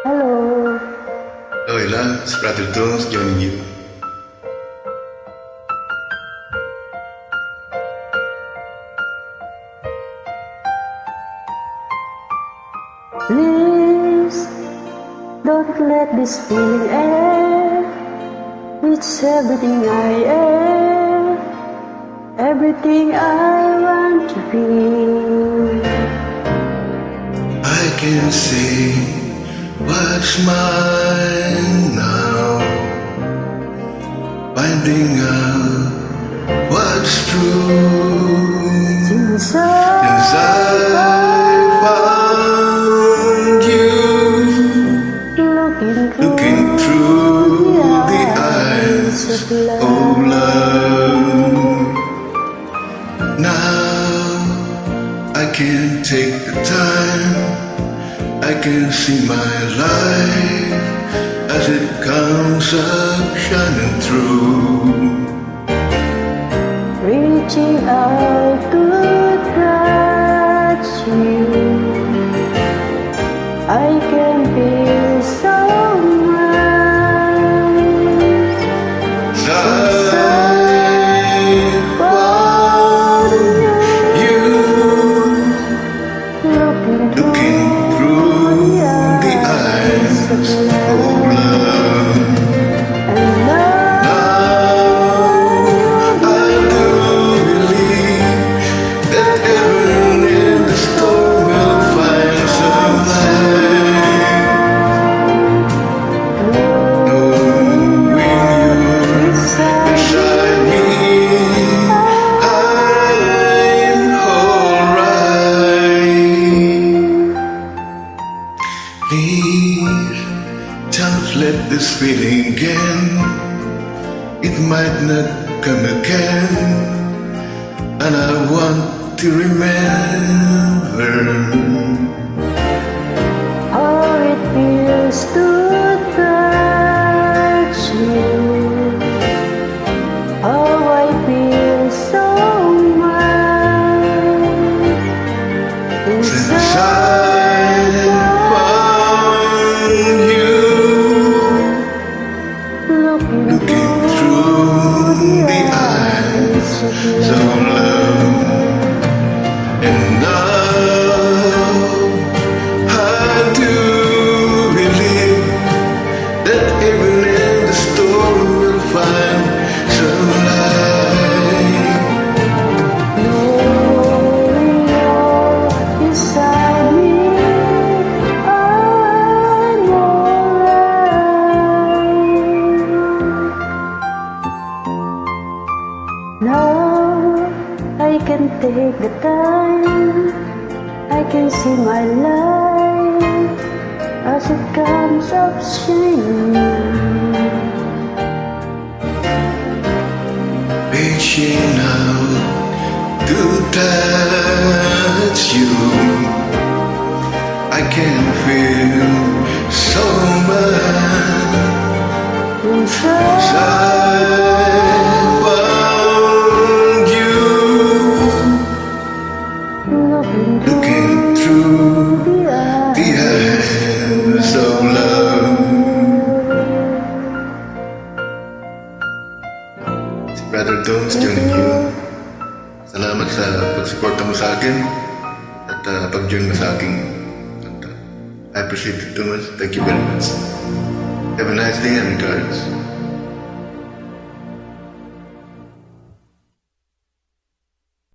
Hello. Hello, Ella. It's Brother Tones joining you. Please don't let this feeling end. It's everything I am, everything I want to be. I can see what's mine now, finding out what's true. Since Since I found you, looking through the eyes of love. Now I can take the time, I can see my life as it comes up shining through. reaching out to touch you, I can feel so much. Since I found you, looking through the eyes of love. And now Now I do believe that even in the storm we'll find some light. Knowing you're beside me, I'm alright. Please don't let this feeling again. It might not come again, and I want to remember how it feels to touch you, how I feel so much. since I found you, looking through the eyes of love. And now I do believe that even in the storm we'll find some light. Knowing you're beside me, I'm alright. Now I can take the time, I can see my life as it comes up shining. Reaching out to touch you, I can feel so much. Since I found you, looking through the eyes of love. Si Brother Tones joining you. Salamat sa pag-suporta mo sa akin at pag-join mo sa aking kanta. I appreciate it too much. Thank you very much. Have a nice day and regards.